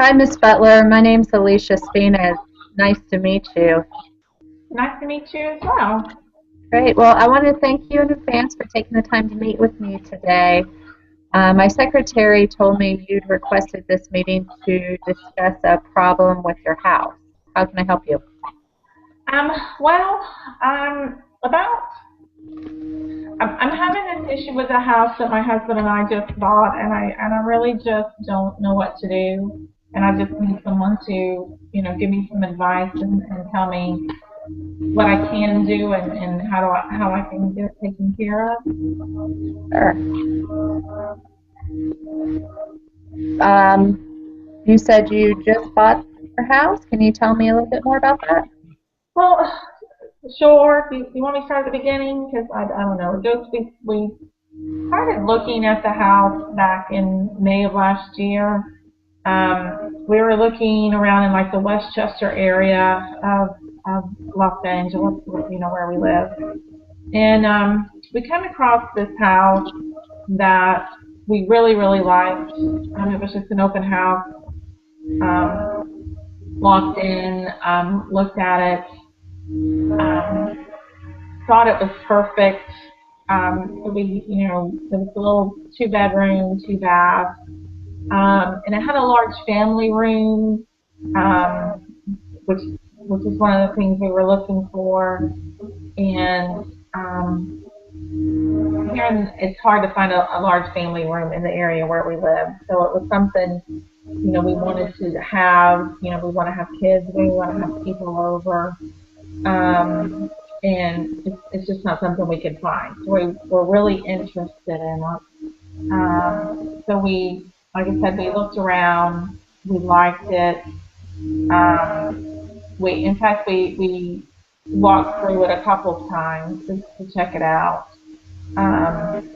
Hi, Miss Butler. My name's Alicia Spina. Nice to meet you. Nice to meet you as well. Great. Well, I want to thank you in advance for taking the time to meet with me today. My secretary told me you'd requested this meeting to discuss a problem with your house. How can I help you? Um, well, about I'm having this issue with the house that my husband and I just bought, and I really just don't know what to do, and I just need someone to give me some advice and tell me what I can do and how I can get it taken care of. Sure. You said you just bought your house. Can you tell me a little bit more about that? Well, sure. If you want me to start at the beginning, because I don't know. Just we started looking at the house back in May of last year. We were looking around in like the Westchester area of Los Angeles, where we live, and we came across this house that we really liked. It was just an open house. Walked in, looked at it, um, thought it was perfect. It was a little two-bedroom, two-bath. And it had a large family room, um, which which is one of the things we were looking for. And here it's hard to find a large family room in the area where we live, so it was something we wanted to have. We want to have kids, we want to have people over, um, and it's just not something we could find. So we're really interested in it. So like I said, we looked around, we liked it. Um, in fact, we walked through it a couple of times just to check it out. Um,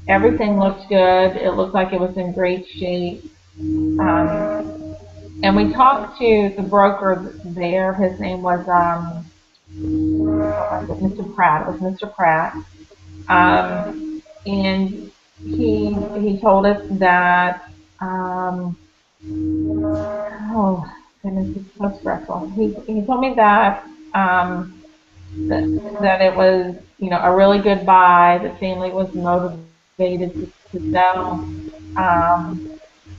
Everything looked good. It looked like it was in great shape. Um, and we talked to the broker there. His name was Mr. Pratt. It was Mr. Pratt. And he told us that oh goodness, it's so stressful. He told me that it was a really good buy. The family was motivated to sell, um,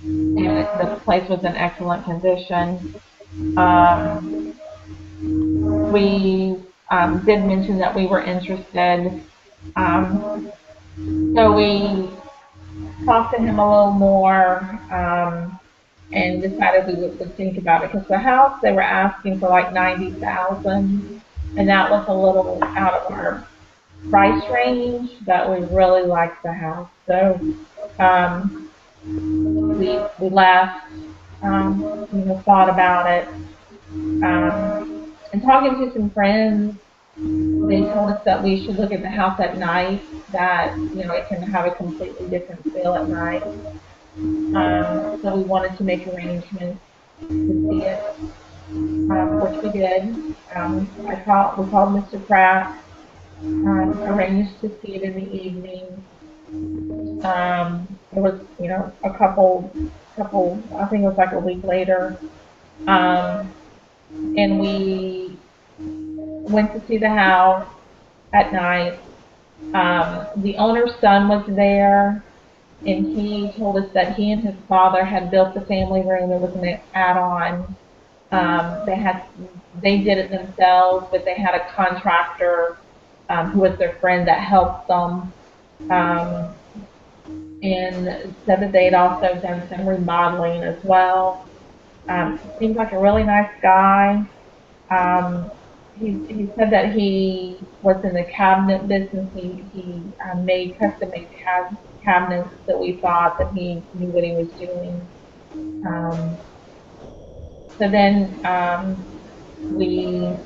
and the place was in excellent condition. Um, we did mention that we were interested, um, so we talked to him a little more, and decided we would think about it, because the house they were asking for like 90,000, and that was a little out of our price range, but we really liked the house. So um, we left, thought about it, um, and talking to some friends, they told us that we should look at the house at night. That it can have a completely different feel at night. So we wanted to make arrangements to see it, which we did. We called Mr. Pratt, arranged to see it in the evening. It was, a couple. I think it was like a week later, um, and we went to see the house at night. The owner's son was there, and he told us that he and his father had built the family room. It was an add-on. They did it themselves, but they had a contractor, who was their friend, that helped them. Um, and said that they had also done some remodeling as well. Seems like a really nice guy. Um, he said that he was in the cabinet business. He made custom made cabinets, that we thought that he knew what he was doing. Um, so then we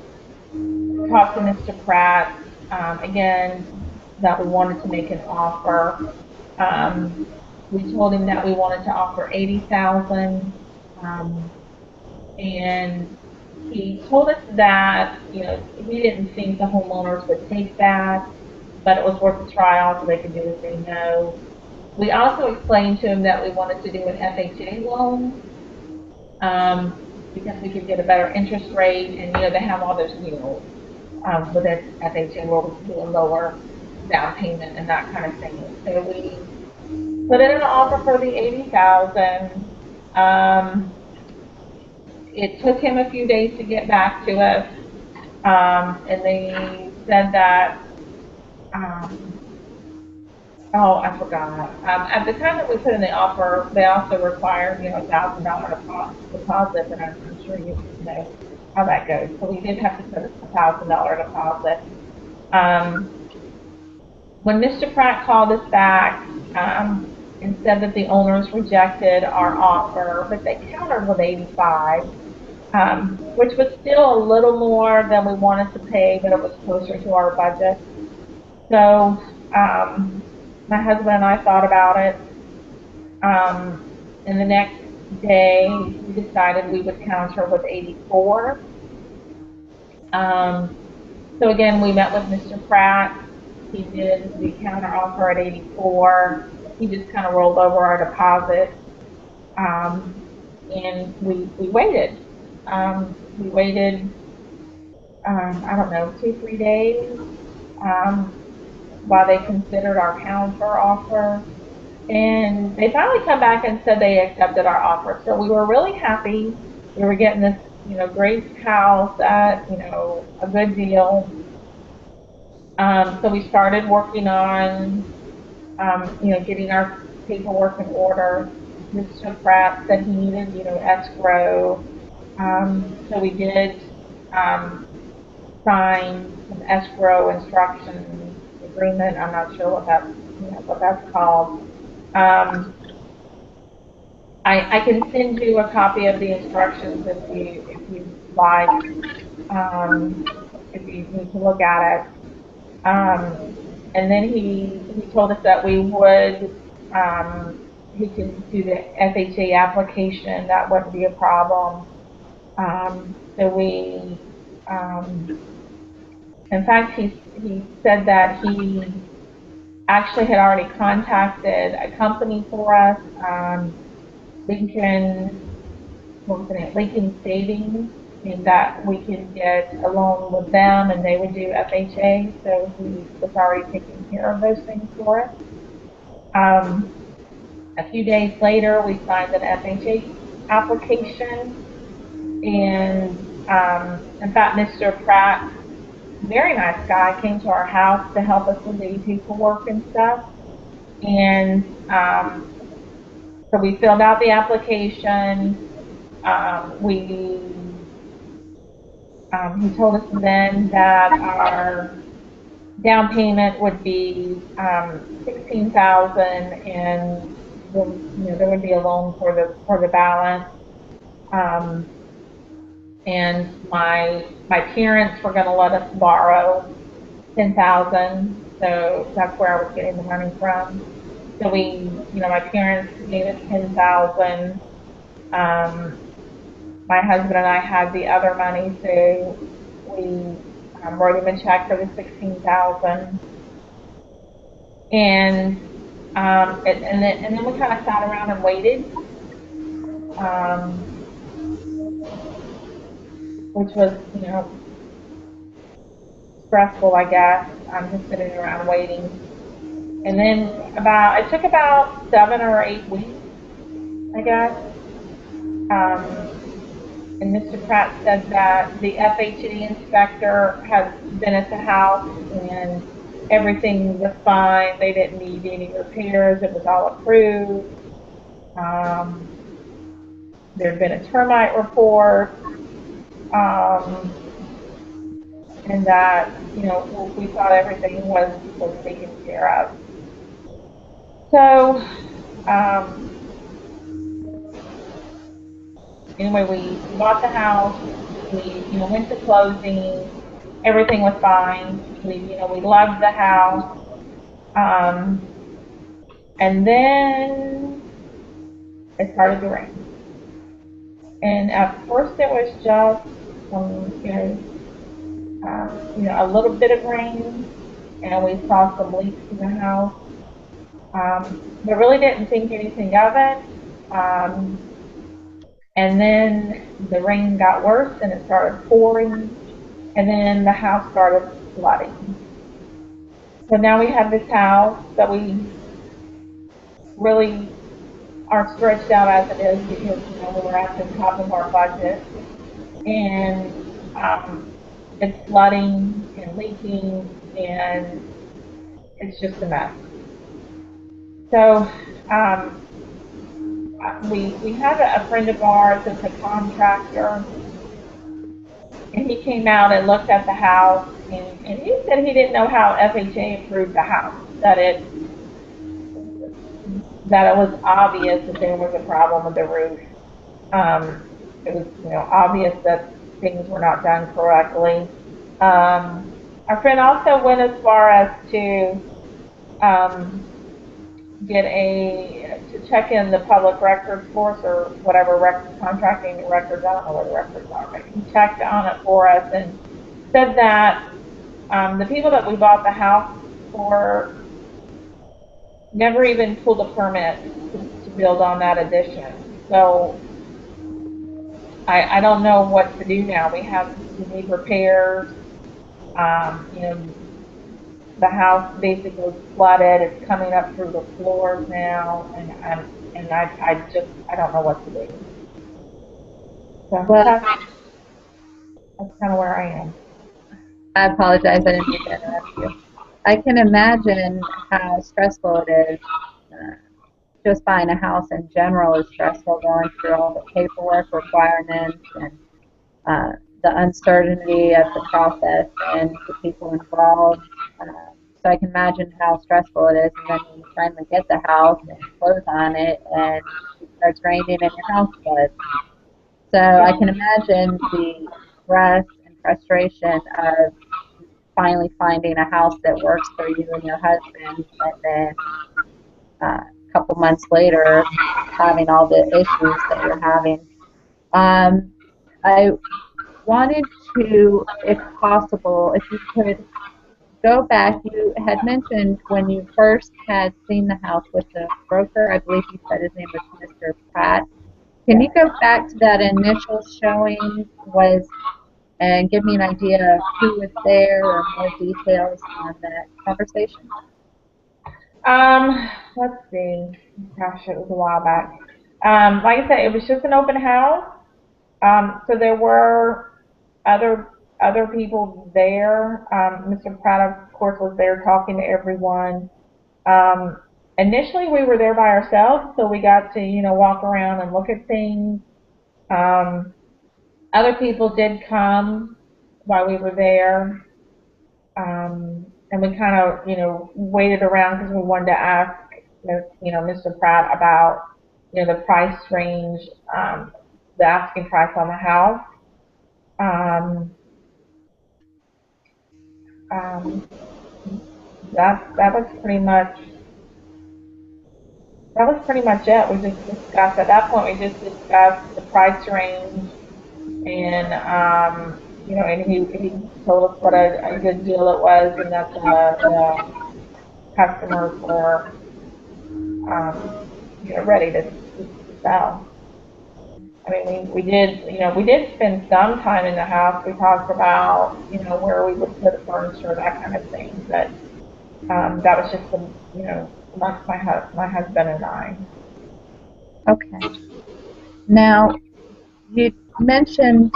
talked to Mr. Pratt, again, that we wanted to make an offer. Um, we told him that we wanted to offer 80,000, um, and he told us that he didn't think the homeowners would take that, but it was worth a try. All they could do is say no. We also explained to him that we wanted to do an FHA loan, because we could get a better interest rate, and they have all those, with FHA where we can do a lower down payment and that kind of thing. So we put in an offer for the 80,000. It took him a few days to get back to us, and they said that. Oh, I forgot. At the time that we put in the offer, they also required, $1,000 deposit, and I'm sure you know how that goes. So we did have to put $1,000 deposit. Um, when Mr. Pratt called us back and said that the owners rejected our offer, but they countered with 85, which was still a little more than we wanted to pay, but it was closer to our budget. So my husband and I thought about it, and the next day we decided we would counter with 84. So again, we met with Mr. Pratt. He did the counter offer at 84. He just kind of rolled over our deposit, and we waited. We waited, I don't know, 2, 3 days while they considered our counter offer. And they finally come back and said they accepted our offer. So we were really happy. We were getting this, great house at, a good deal. So we started working on, getting our paperwork in order. Mr. Pratt said he needed, escrow. So we did sign some escrow instruction agreement. I'm not sure what that's called. I can send you a copy of the instructions if you like, if you need to look at it. And then he told us that we would he can do the FHA application. That wouldn't be a problem. So we, in fact, he said that he actually had already contacted a company for us, Lincoln Savings, and that we can get a loan with them and they would do FHA. So he was already taking care of those things for us. A few days later, we signed an FHA application, and in fact, Mr. Pratt, very nice guy, came to our house to help us with the paperwork and stuff. And so we filled out the application. He told us then that our down payment would be 16,000, and there would be a loan for the balance. And my parents were going to let us borrow 10,000, so that's where I was getting the money from. So my parents gave us 10,000. My husband and I had the other money, so we wrote him a check for the 16,000. And then we kind of sat around and waited, which was stressful, I guess. I'm just sitting around waiting. And then it took about 7 or 8 weeks, I guess. And Mr. Pratt said that the FHA inspector has been at the house and everything was fine. They didn't need any repairs. It was all approved. There had been a termite report. And that, we thought everything was taken care of. So, anyway, we bought the house. We, went to closing. Everything was fine. We loved the house. And then it started to rain. And at first it was just some, a little bit of rain, and we saw some leaks in the house. But really didn't think anything of it. And then the rain got worse and it started pouring, and then the house started flooding. So now we have this house that we really are stretched out as it is because, we're at the top of our budget, and um, it's flooding and leaking, and it's just a mess. So um, we had a friend of ours that's a contractor, and he came out and looked at the house, and he said he didn't know how FHA approved the house. That it was obvious that there was a problem with the roof. Um, it was, obvious that things were not done correctly. Our friend also went as far as to um, to check in the public records for us, or whatever contracting records. I don't know where the records are, but he checked on it for us and said that the people that we bought the house for never even pulled a permit to build on that addition. So I don't know what to do now. We need repairs. You know, the house basically is flooded. It's coming up through the floors now, and I don't know what to do. So Well, that's kind of where I am. I apologize. I didn't mean to interrupt you. I can imagine how stressful it is. Uh, just buying a house in general is stressful, going through all the paperwork requirements and uh, the uncertainty of the process and the people involved. So I can imagine how stressful it is. And then when you finally get the house and close on it and it starts raining and your house floods. So I can imagine the stress and frustration of finally finding a house that works for you and your husband, and then a couple months later having all the issues that you're having. Um, I wanted to, if possible, if you could go back. You had mentioned when you first had seen the house with the broker, I believe you said his name was Mr. Pratt. Can Yeah. you go back to that initial showing and give me an idea of who was there or more details on that conversation? Let's see. Gosh, it was a while back. Like I said, it was just an open house. So there were other other people there. Mr. Pratt, of course, was there talking to everyone. Um, Initially, we were there by ourselves, so we got to walk around and look at things. Um, Other people did come while we were there, and we kind of waited around because we wanted to ask Mr. Pratt about the price range, the asking price on the house. Um, um, that was pretty much it. We just discussed at that point. We just discussed the price range, and and he told us what a good deal it was, and that the customers were ready to sell. I mean, we did spend some time in the house. We talked about where we would put furniture, that kind of thing, but that was just amongst my husband and I. Okay. Now, you mentioned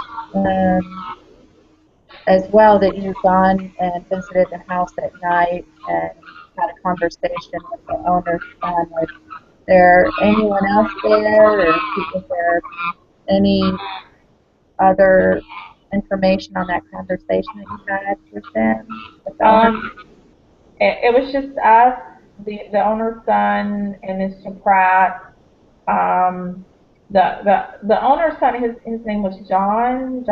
as well that you've gone and visited the house at night and had a conversation with the owner's son. Was there anyone else there, or was there any other information on that conversation that you had with them, with the owner? Um, it was just us, the owner's son, and Mr. Pratt. Um, the owner's son, his name was John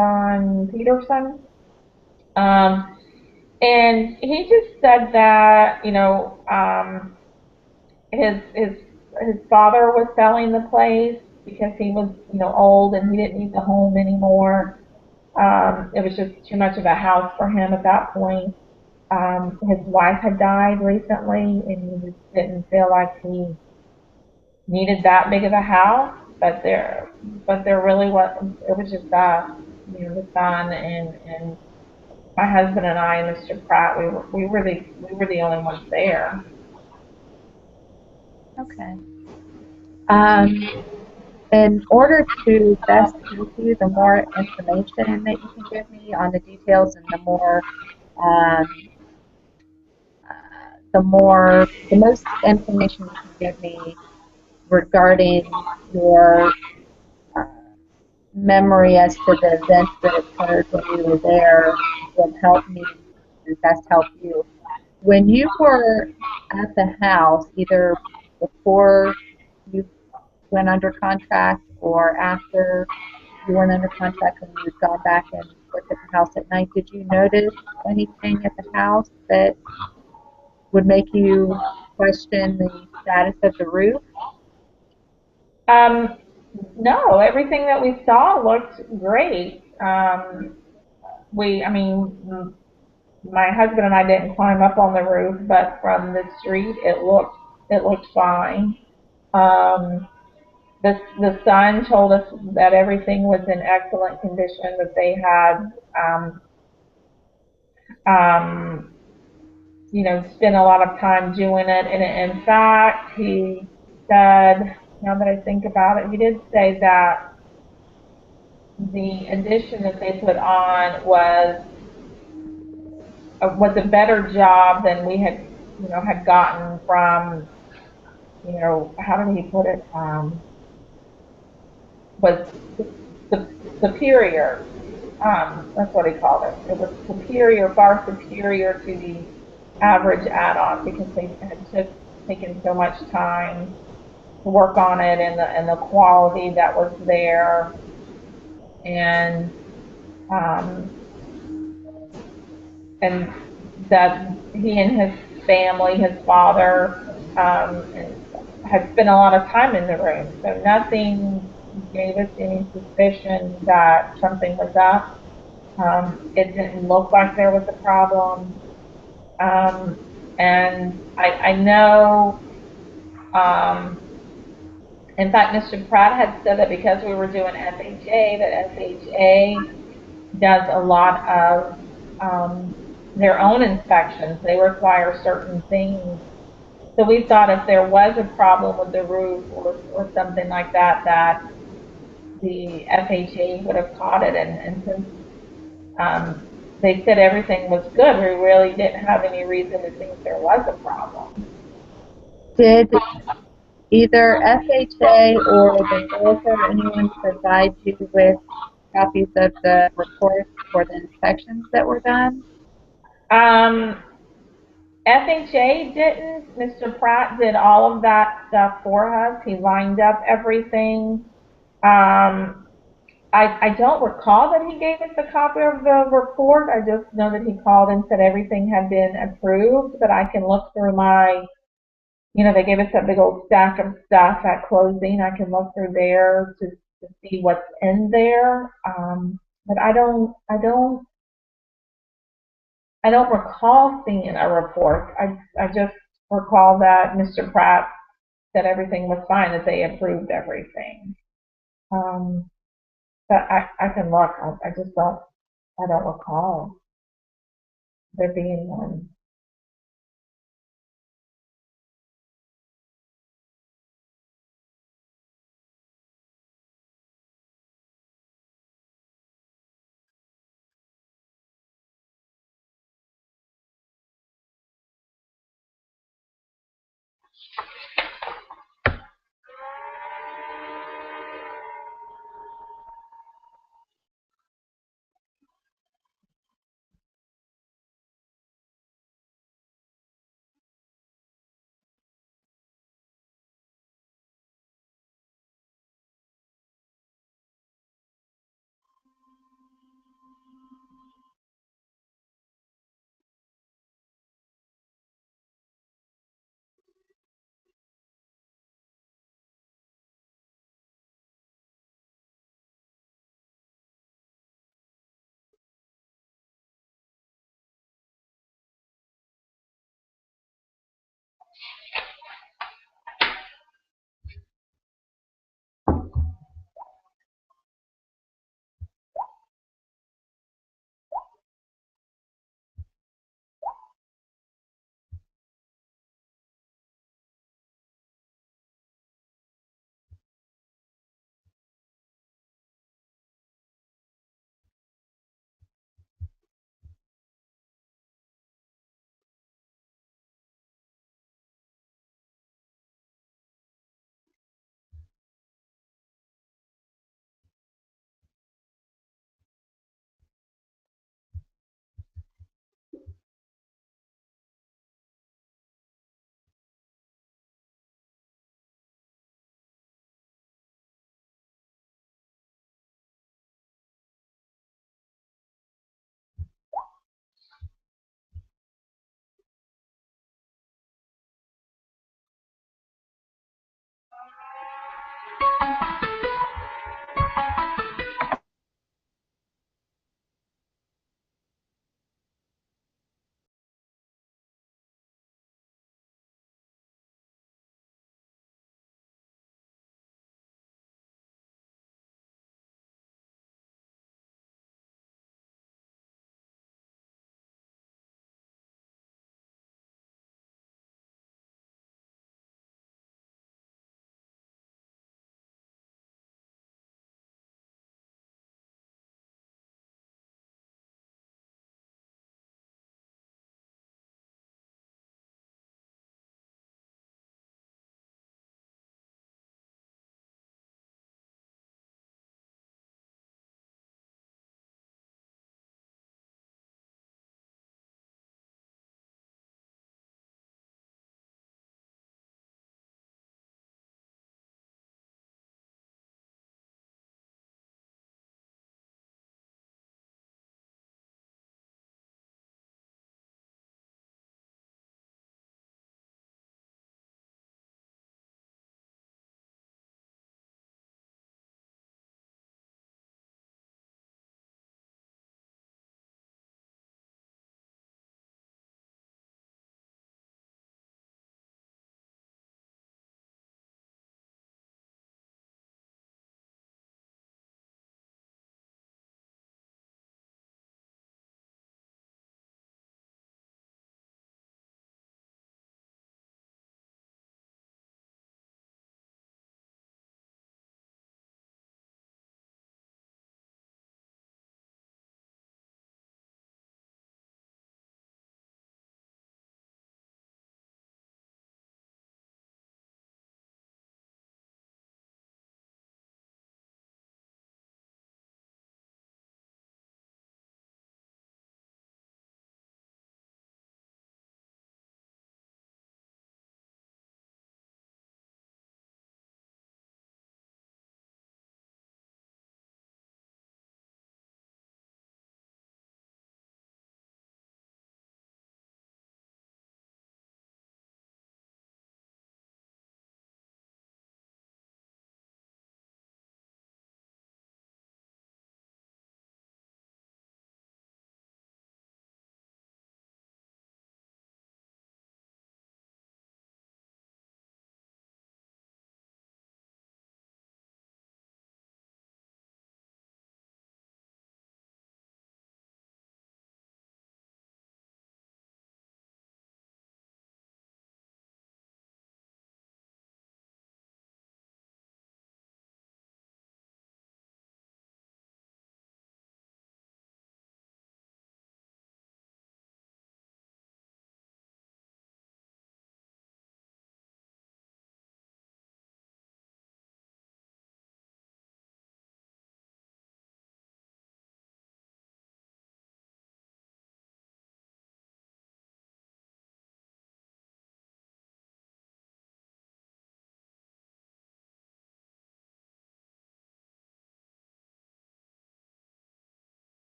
Peterson. Um, and he just said that his father was selling the place because he was old and he didn't need the home anymore. It was just too much of a house for him at that point. His wife had died recently, and he just didn't feel like he needed that big of a house. but there really was, it was just us, the son and my husband and I and Mr. Pratt. We were the only ones there. Okay. Um, in order to best help you, the more information that you can give me on the details and um, the most information you can give me regarding your uh, memory as to the events that occurred when you were there will help me and best help you. When you were at the house, either before you went under contract or after you weren't under contract when you had gone back and looked at the house at night, did you notice anything at the house that would make you question the status of the roof? Um, no, everything that we saw looked great. I mean, my husband and I didn't climb up on the roof, but from the street, it looked fine. Um, the son told us that everything was in excellent condition. That they had, um, spent a lot of time doing it. And in fact, he said, now that I think about it, he did say that the addition that they put on was a better job than we had gotten from, how did he put it? Was superior. That's what he called it. It was superior, far superior to the average add-on because they had just taken so much time to work on it and the quality that was there, and um, and that he and his family, his father, had spent a lot of time in the room. So nothing gave us any suspicion that something was up. It didn't look like there was a problem. Um, and I know, um, in fact, Mr. Pratt had said that because we were doing FHA, that FHA does a lot of their own inspections. They require certain things. So we thought if there was a problem with the roof or something like that, that the FHA would have caught it. And since they said everything was good, we really didn't have any reason to think there was a problem. Did either FHA or the realtor or anyone provide you with copies of the reports for the inspections that were done? Um, FHA didn't. Mr. Pratt did all of that stuff for us. He lined up everything. Um, I don't recall that he gave us a copy of the report. I just know that he called and said everything had been approved, but I can look through they gave us that big old stack of stuff at closing. I can look through there to see what's in there. But I don't recall seeing a report. I just recall that Mr. Pratt said everything was fine, that they approved everything. Um, but I can look. I just I don't recall there being one.